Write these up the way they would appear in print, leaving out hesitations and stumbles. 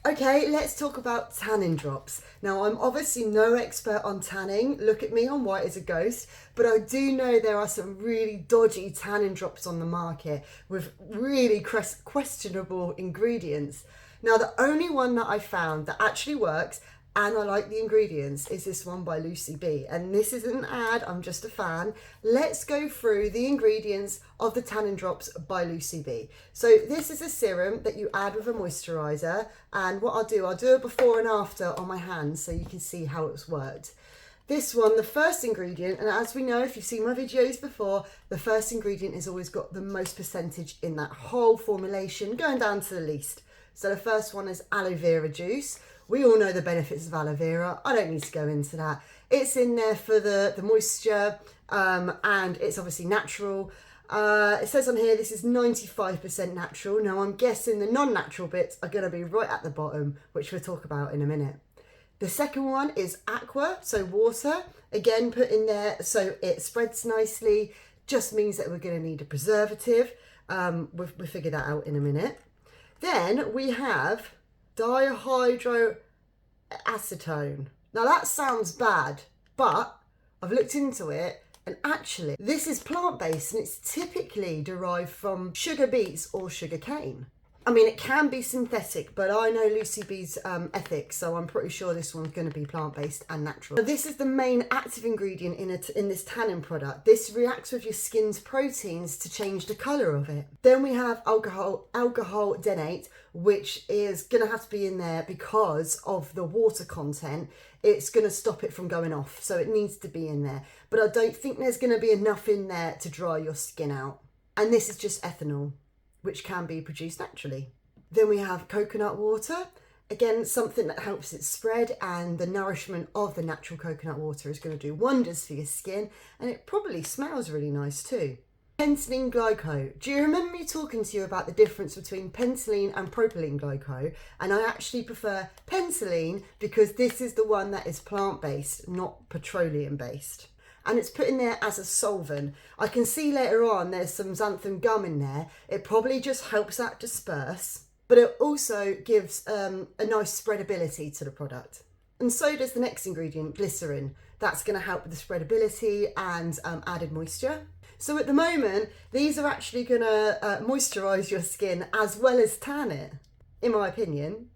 Okay, let's talk about tanning drops. Now, I'm obviously no expert on tanning. Look at me, I'm white as a ghost. But I do know there are some really dodgy tanning drops on the market with really questionable ingredients. Now, the only one that I found that actually works and I like the ingredients is this one by Lucy B. And this isn't an ad, I'm just a fan. Let's go through the ingredients of the tanning drops by Lucy B. So this is a serum that you add with a moisturiser, and what I'll do a before and after on my hands so you can see how it's worked. This one, the first ingredient, and as we know if you've seen my videos before, the first ingredient has always got the most percentage in that whole formulation, going down to the least. So the first one is aloe vera juice. We all know the benefits of aloe vera. I don't need to go into that. It's in there for the moisture, and it's obviously natural. It says on here this is 95% natural. Now I'm guessing the non-natural bits are going to be right at the bottom, which we'll talk about in a minute. The second one is aqua, so water. Again, put in there so it spreads nicely. Just means that we're going to need a preservative. We'll figure that out in a minute. Then we have dihydroacetone. Now that sounds bad, but I've looked into it and actually this is plant-based and it's typically derived from sugar beets or sugar cane. I mean, it can be synthetic, but I know Lucy B's ethics, so I'm pretty sure this one's going to be plant-based and natural. So this is the main active ingredient in this tanning product. This reacts with your skin's proteins to change the colour of it. Then we have alcohol denate, which is going to have to be in there because of the water content. It's going to stop it from going off, so it needs to be in there. But I don't think there's going to be enough in there to dry your skin out. And this is just ethanol, which can be produced naturally. Then we have coconut water. Again, something that helps it spread, and the nourishment of the natural coconut water is going to do wonders for your skin, and it probably smells really nice too. Pentylene glycol. Do you remember me talking to you about the difference between pentylene and propylene glycol? And I actually prefer pentylene because this is the one that is plant-based, not petroleum-based. And it's put in there as a solvent. I can see later on there's some xanthan gum in there. It probably just helps that disperse, but it also gives a nice spreadability to the product. And so does the next ingredient, glycerin. That's going to help with the spreadability and added moisture. So at the moment, these are actually going to moisturise your skin as well as tan it, in my opinion.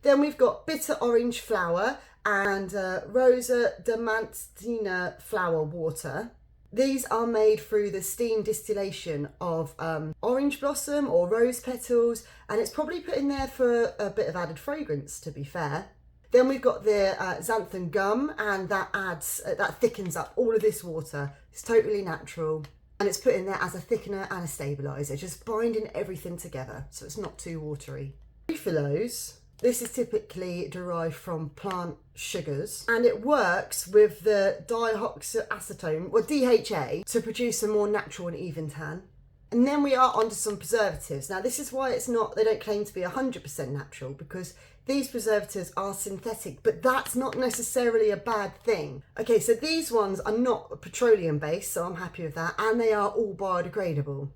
Then we've got bitter orange flower and Rosa Diamantina flower water. These are made through the steam distillation of orange blossom or rose petals, and it's probably put in there for a bit of added fragrance, to be fair. Then we've got the xanthan gum, and that thickens up all of this water. It's totally natural, and it's put in there as a thickener and a stabiliser, just binding everything together so it's not too watery. Refilose. This is typically derived from plant sugars, and it works with the dihydroacetone, or DHA, to produce a more natural and even tan. And then we are onto some preservatives. Now this is why they don't claim to be 100% natural, because these preservatives are synthetic, but that's not necessarily a bad thing. Okay, so these ones are not petroleum based, so I'm happy with that, and they are all biodegradable.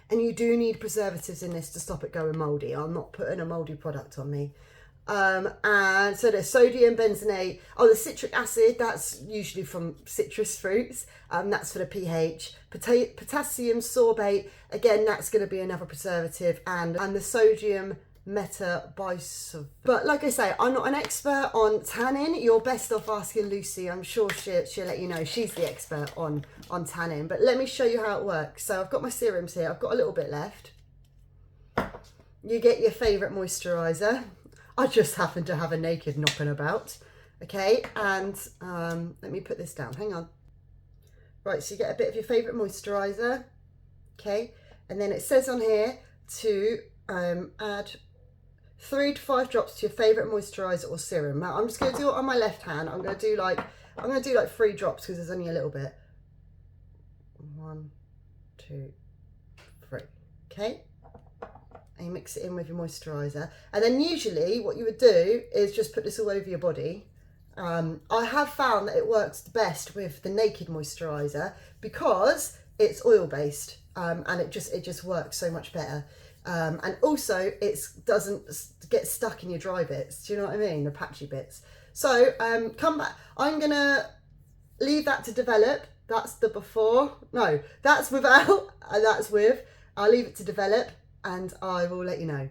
And you do need preservatives in this to stop it going mouldy. I'm not putting a mouldy product on me. And so there's sodium benzoate. Oh, the citric acid, that's usually from citrus fruits. That's for the pH. Potassium sorbate, again, that's going to be another preservative. And the sodium metabisulfite. But like I say, I'm not an expert on tanning. You're best off asking Lucy. I'm sure she'll let you know. She's the expert on tanning. But let me show you how it works. So I've got my serums here. I've got a little bit left. You get your favourite moisturiser. I just happen to have a naked knocking about. Okay, and let me put this down. Hang on. Right, so you get a bit of your favourite moisturiser. Okay, and then it says on here to add 3 to 5 drops to your favourite moisturiser or serum. Now I'm just going to do it on my left hand. I'm going to do like 3 drops because there's only a little bit. 1, 2, 3. Okay. And you mix it in with your moisturiser, and then usually what you would do is just put this all over your body. I have found that it works the best with the naked moisturiser because it's oil based, and it just works so much better. And also it doesn't get stuck in your dry bits. Do you know what I mean? The patchy bits. So come back. I'm going to leave that to develop. That's the before. No, that's without and that's with. I'll leave it to develop and I will let you know.